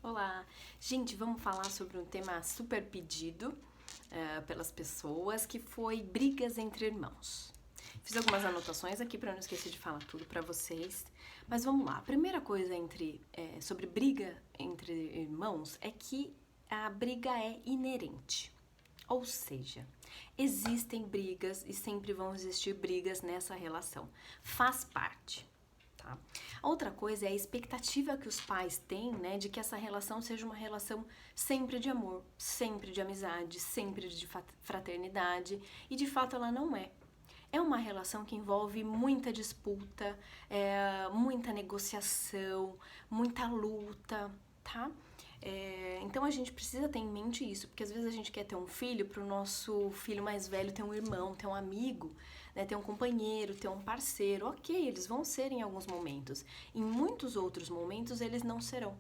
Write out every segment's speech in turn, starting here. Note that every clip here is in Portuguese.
Olá! Gente, vamos falar sobre um tema super pedido pelas pessoas, que foi brigas entre irmãos. Fiz algumas anotações aqui para não esquecer de falar tudo para vocês, mas vamos lá. A primeira coisa sobre briga entre irmãos é que a briga é inerente. Ou seja, existem brigas e sempre vão existir brigas nessa relação. Faz parte. Tá? A outra coisa é a expectativa que os pais têm, né, de que essa relação seja uma relação sempre de amor, sempre de amizade, sempre de fraternidade, e de fato ela não é. É uma relação que envolve muita disputa, muita negociação, muita luta, tá? Então a gente precisa ter em mente isso, porque às vezes a gente quer ter um filho para o nosso filho mais velho ter um irmão, ter um amigo, né, ter um companheiro, ter um parceiro. Ok, eles vão ser em alguns momentos. Em muitos outros momentos eles não serão.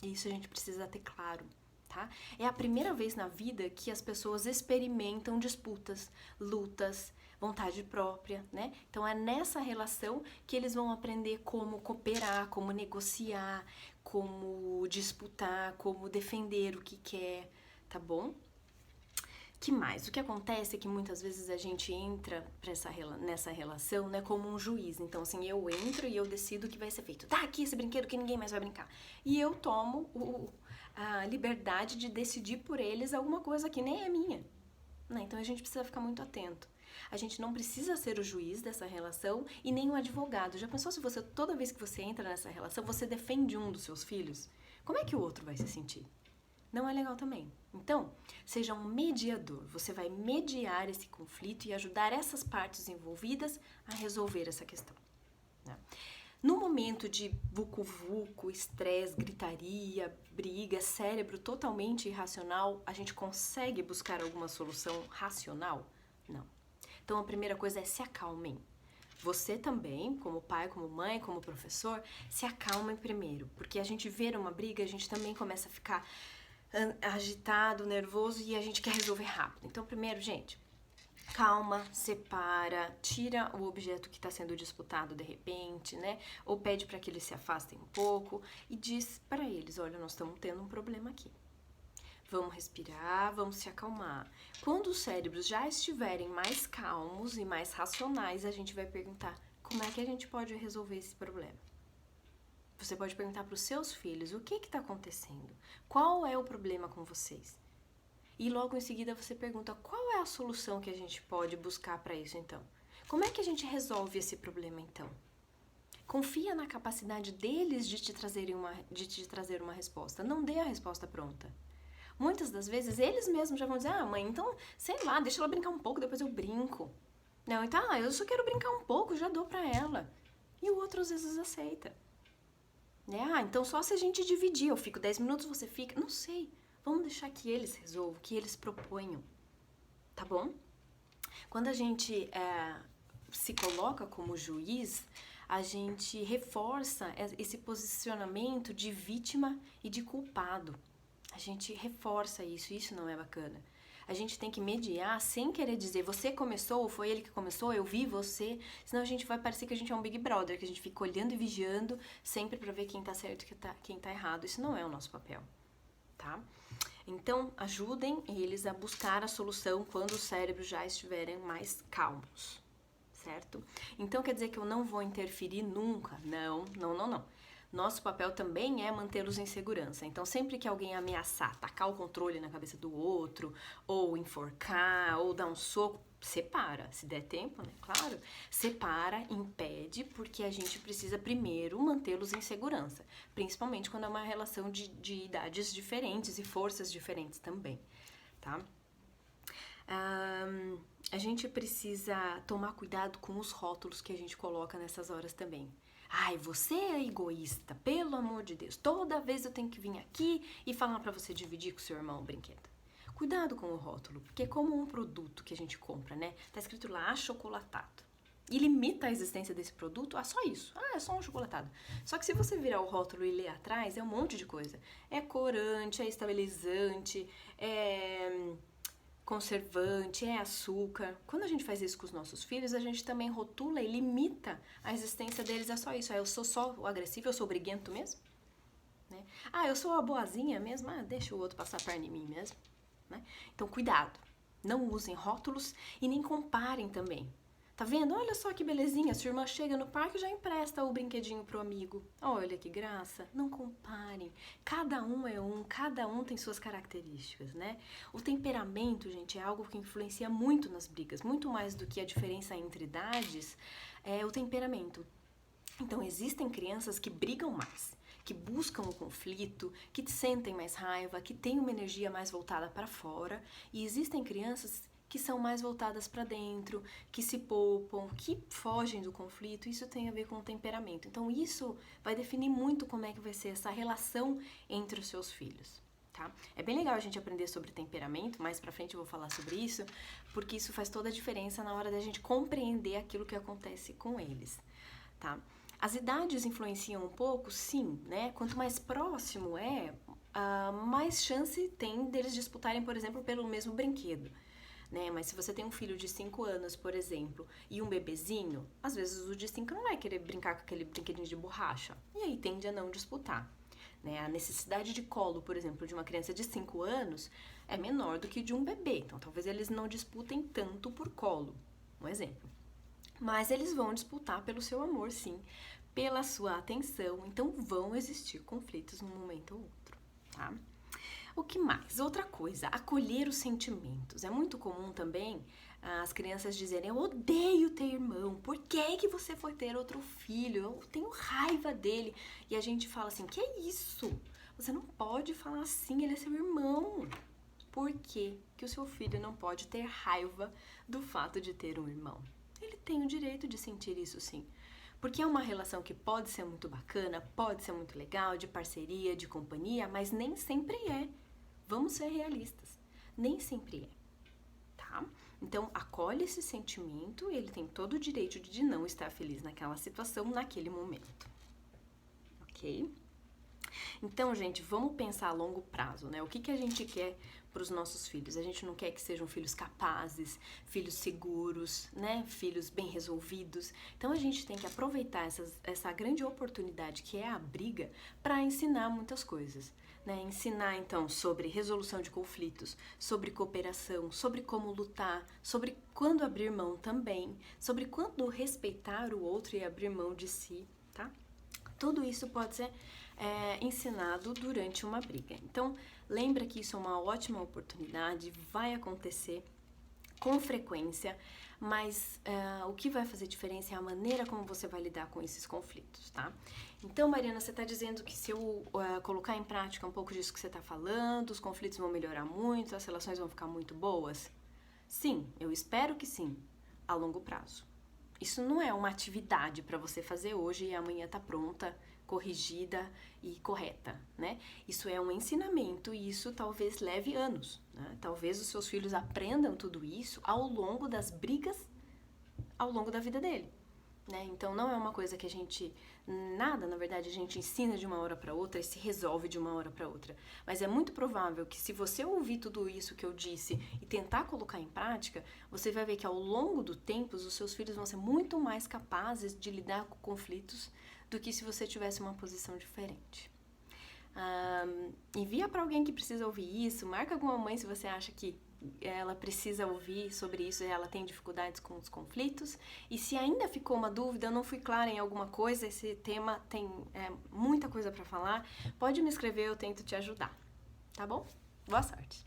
E isso a gente precisa ter claro. Tá? É a primeira vez na vida que as pessoas experimentam disputas, lutas, vontade própria, né? Então é nessa relação que eles vão aprender como cooperar, como negociar, como disputar, como defender o que quer, tá bom? Que mais? O que acontece é que muitas vezes a gente entra nessa relação, né, como um juiz. Então, assim, eu entro e eu decido o que vai ser feito. Tá aqui esse brinquedo que ninguém mais vai brincar. E eu tomo a liberdade de decidir por eles alguma coisa que nem é minha. Né? Então, a gente precisa ficar muito atento. A gente não precisa ser o juiz dessa relação e nem o advogado. Já pensou se você, toda vez que você entra nessa relação, você defende um dos seus filhos? Como é que o outro vai se sentir? Não é legal também. Então, seja um mediador. Você vai mediar esse conflito e ajudar essas partes envolvidas a resolver essa questão. Né? No momento de vucu-vucu, estresse, gritaria, briga, cérebro totalmente irracional, a gente consegue buscar alguma solução racional? Não. Então, a primeira coisa é se acalmem. Você também, como pai, como mãe, como professor, se acalmem primeiro. Porque a gente vê uma briga, a gente também começa a ficar agitado, nervoso e a gente quer resolver rápido. Então, primeiro, gente, calma, separa, tira o objeto que está sendo disputado de repente, né? Ou pede para que eles se afastem um pouco e diz para eles, olha, nós estamos tendo um problema aqui. Vamos respirar, vamos se acalmar. Quando os cérebros já estiverem mais calmos e mais racionais, a gente vai perguntar como é que a gente pode resolver esse problema. Você pode perguntar para os seus filhos o que está acontecendo, qual é o problema com vocês. E logo em seguida você pergunta qual é a solução que a gente pode buscar para isso então. Como é que a gente resolve esse problema então? Confia na capacidade deles de te trazer uma resposta. Não dê a resposta pronta. Muitas das vezes eles mesmos já vão dizer, mãe, então, sei lá, deixa ela brincar um pouco, depois eu brinco. Não, então, eu só quero brincar um pouco, já dou para ela. E o outro às vezes aceita. Então só se a gente dividir, eu fico 10 minutos, você fica, não sei. Vamos deixar que eles resolvam, que eles proponham, tá bom? Quando a gente se coloca como juiz, a gente reforça esse posicionamento de vítima e de culpado. A gente reforça isso não é bacana. A gente tem que mediar sem querer dizer você começou, ou foi ele que começou, eu vi você, senão a gente vai parecer que a gente é um Big Brother, que a gente fica olhando e vigiando sempre pra ver quem tá certo e quem tá errado. Isso não é o nosso papel, tá? Então, ajudem eles a buscar a solução quando os cérebros já estiverem mais calmos, certo? Então, quer dizer que eu não vou interferir nunca? Não. Nosso papel também é mantê-los em segurança. Então, sempre que alguém ameaçar, tacar o controle na cabeça do outro, ou enforcar, ou dar um soco, separa. Se der tempo, né? Claro. Separa, impede, porque a gente precisa primeiro mantê-los em segurança. Principalmente quando é uma relação de idades diferentes e forças diferentes também, tá? A gente precisa tomar cuidado com os rótulos que a gente coloca nessas horas também. Ai, você é egoísta, pelo amor de Deus. Toda vez eu tenho que vir aqui e falar pra você dividir com o seu irmão o brinquedo. Cuidado com o rótulo, porque é como um produto que a gente compra, né? Tá escrito lá, achocolatado. E limita a existência desse produto a só isso. É só um chocolatado. Só que se você virar o rótulo e ler atrás, é um monte de coisa. É corante, é estabilizante, é conservante, é açúcar. Quando a gente faz isso com os nossos filhos, a gente também rotula e limita a existência deles a só isso. Eu sou só o agressivo, eu sou o briguento mesmo? Né? né? Ah, eu sou a boazinha mesmo, deixa o outro passar a perna em mim mesmo, né? Então, cuidado. Não usem rótulos e nem comparem também. Tá vendo? Olha só que belezinha, sua irmã chega no parque e já empresta o brinquedinho pro amigo. Olha que graça. Não comparem. Cada um é um, cada um tem suas características, né? O temperamento, gente, é algo que influencia muito nas brigas. Muito mais do que a diferença entre idades, é o temperamento. Então, existem crianças que brigam mais, que buscam o conflito, que sentem mais raiva, que têm uma energia mais voltada para fora. E existem crianças que são mais voltadas para dentro, que se poupam, que fogem do conflito. Isso tem a ver com o temperamento. Então, isso vai definir muito como é que vai ser essa relação entre os seus filhos. Tá? É bem legal a gente aprender sobre temperamento, mais pra frente eu vou falar sobre isso, porque isso faz toda a diferença na hora da gente compreender aquilo que acontece com eles. Tá? As idades influenciam um pouco, sim, né? Quanto mais próximo mais chance tem deles disputarem, por exemplo, pelo mesmo brinquedo. Né? Mas se você tem um filho de 5 anos, por exemplo, e um bebezinho, às vezes o de 5 não vai querer brincar com aquele brinquedinho de borracha. E aí tende a não disputar. Né? A necessidade de colo, por exemplo, de uma criança de 5 anos é menor do que de um bebê. Então, talvez eles não disputem tanto por colo. Um exemplo. Mas eles vão disputar pelo seu amor, sim, pela sua atenção. Então, vão existir conflitos num momento ou outro, tá? O que mais? Outra coisa, acolher os sentimentos. É muito comum também as crianças dizerem: eu odeio ter irmão, por que você foi ter outro filho? Eu tenho raiva dele. E a gente fala assim: que é isso? Você não pode falar assim, ele é seu irmão. Por que o seu filho não pode ter raiva do fato de ter um irmão? Ele tem o direito de sentir isso, sim. Porque é uma relação que pode ser muito bacana, pode ser muito legal, de parceria, de companhia, mas nem sempre é. Vamos ser realistas. Nem sempre é, tá? Então, acolhe esse sentimento, ele tem todo o direito de não estar feliz naquela situação, naquele momento. Ok? Então, gente, vamos pensar a longo prazo, né? O que a gente quer para os nossos filhos? A gente não quer que sejam filhos capazes, filhos seguros, né? Filhos bem resolvidos. Então, a gente tem que aproveitar essa grande oportunidade que é a briga para ensinar muitas coisas. Né? Ensinar, então, sobre resolução de conflitos, sobre cooperação, sobre como lutar, sobre quando abrir mão também, sobre quando respeitar o outro e abrir mão de si, tá? Tudo isso pode ser ensinado durante uma briga. Então, lembra que isso é uma ótima oportunidade, vai acontecer com frequência, mas o que vai fazer diferença é a maneira como você vai lidar com esses conflitos, tá? Então, Mariana, você está dizendo que se eu colocar em prática um pouco disso que você está falando, os conflitos vão melhorar muito, as relações vão ficar muito boas? Sim, eu espero que sim, a longo prazo. Isso não é uma atividade para você fazer hoje e amanhã tá pronta, corrigida e correta, né? Isso é um ensinamento e isso talvez leve anos, né? Talvez os seus filhos aprendam tudo isso ao longo das brigas, ao longo da vida dele, né? Então não é uma coisa que na verdade, a gente ensina de uma hora para outra e se resolve de uma hora para outra. Mas é muito provável que se você ouvir tudo isso que eu disse e tentar colocar em prática, você vai ver que ao longo do tempo os seus filhos vão ser muito mais capazes de lidar com conflitos do que se você tivesse uma posição diferente. Envia para alguém que precisa ouvir isso, marca alguma mãe se você acha que ela precisa ouvir sobre isso e ela tem dificuldades com os conflitos. E se ainda ficou uma dúvida, eu não fui clara em alguma coisa, esse tema tem muita coisa para falar, pode me escrever, eu tento te ajudar, tá bom? Boa sorte!